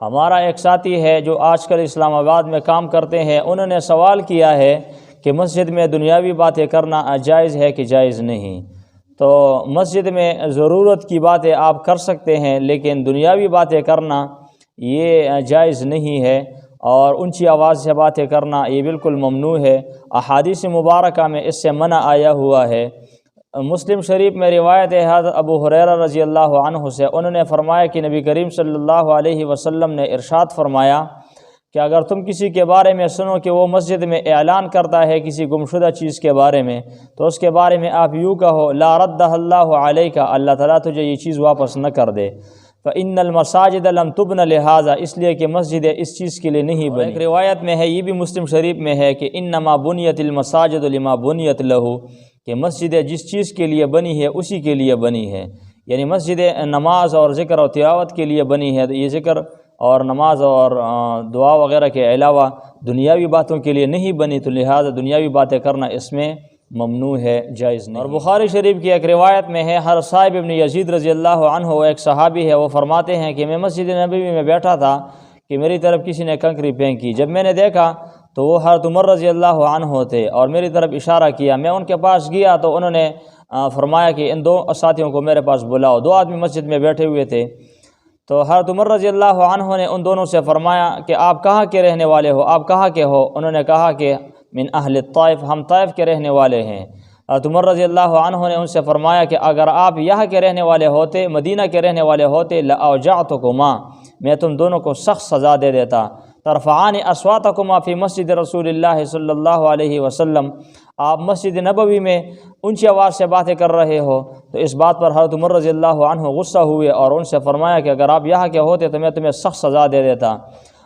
ہمارا ایک ساتھی ہے جو آج کل اسلام آباد میں کام کرتے ہیں، انہوں نے سوال کیا ہے کہ مسجد میں دنیاوی باتیں کرنا جائز ہے کہ جائز نہیں؟ تو مسجد میں ضرورت کی باتیں آپ کر سکتے ہیں، لیکن دنیاوی باتیں کرنا یہ جائز نہیں ہے، اور اونچی آواز سے باتیں کرنا یہ بالکل ممنوع ہے۔ احادیث مبارکہ میں اس سے منع آیا ہوا ہے۔ مسلم شریف میں روایت ہے حضرت ابو ہریرہ رضی اللہ عنہ سے، انہوں نے فرمایا کہ نبی کریم صلی اللہ علیہ وسلم نے ارشاد فرمایا کہ اگر تم کسی کے بارے میں سنو کہ وہ مسجد میں اعلان کرتا ہے کسی گمشدہ چیز کے بارے میں، تو اس کے بارے میں آپ یوں کہو لا ردہ اللہ علیک، اللہ تعالیٰ تجھے یہ چیز واپس نہ کر دے۔ فإن المساجد لم تبن لہذا، اس لیے کہ مسجد اس چیز کے لیے نہیں بنی۔ ایک روایت میں ہے، یہ بھی مسلم شریف میں ہے کہ انما بنیت المساجد لما بنیت لہ، کہ مسجد جس چیز کے لیے بنی ہے اسی کے لیے بنی ہے، یعنی مسجد نماز اور ذکر و تلاوت کے لیے بنی ہے، تو یہ ذکر اور نماز اور دعا وغیرہ کے علاوہ دنیاوی باتوں کے لیے نہیں بنی، تو لہذا دنیاوی باتیں کرنا اس میں ممنوع ہے، جائز نہیں۔ اور بخاری شریف کی ایک روایت میں ہے، حضرت صاحب ابن یزید رضی اللہ عنہ، وہ ایک صحابی ہے، وہ فرماتے ہیں کہ میں مسجد نبوی میں بیٹھا تھا کہ میری طرف کسی نے کنکری پھینکی، جب میں نے دیکھا تو وہ حضرت عمر رضی اللہ عنہ تھے اور میری طرف اشارہ کیا، میں ان کے پاس گیا تو انہوں نے فرمایا کہ ان دو ساتھیوں کو میرے پاس بلاؤ۔ دو آدمی مسجد میں بیٹھے ہوئے تھے، تو حضرت عمر رضی اللہ عنہ نے ان دونوں سے فرمایا کہ آپ کہاں کے رہنے والے ہو، آپ کہاں کے ہو؟ انہوں نے کہا کہ من اہل الطائف، ہم طائف کے رہنے والے ہیں۔ حضرت عمر رضی اللہ عنہ نے ان سے فرمایا کہ اگر آپ یہاں کے رہنے والے ہوتے، مدینہ کے رہنے والے ہوتے، لأوجعتکما، میں تم دونوں کو سخت سزا دے دیتا۔ ترفعان اصواتکما فی مسجد رسول اللہ صلی اللہ علیہ وسلم، آپ مسجد نبوی میں اونچی آواز سے باتیں کر رہے ہو۔ تو اس بات پر حضرت عمر رضی اللہ عنہ غصہ ہوئے اور ان سے فرمایا کہ اگر آپ یہاں کے ہوتے تو میں تمہیں سخت سزا دے دیتا۔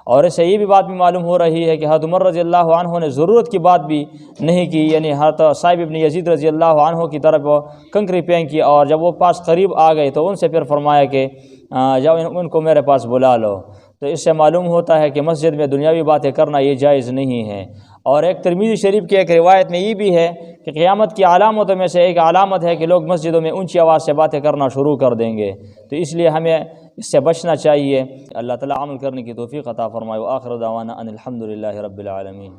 اور اس سے یہ بھی بات بھی معلوم ہو رہی ہے کہ حضرت عمر رضی اللہ عنہ نے ضرورت کی بات بھی نہیں کی، یعنی حضرت صاحب ابن یزید رضی اللہ عنہ کی طرف کنکری پھینکی، اور جب وہ پاس قریب آ گئے تو ان سے پھر فرمایا کہ جاؤ ان کو میرے پاس بلا لو۔ تو اس سے معلوم ہوتا ہے کہ مسجد میں دنیاوی باتیں کرنا یہ جائز نہیں ہے۔ اور ایک ترمذی شریف کی ایک روایت میں یہ بھی ہے کہ قیامت کی علامتوں میں سے ایک علامت ہے کہ لوگ مسجدوں میں اونچی آواز سے باتیں کرنا شروع کر دیں گے، تو اس لیے ہمیں اس سے بچنا چاہیے۔ اللہ تعالیٰ عمل کرنے کی توفیق عطا فرمائے۔ وآخر دعوانا ان الحمد للہ رب العالمین۔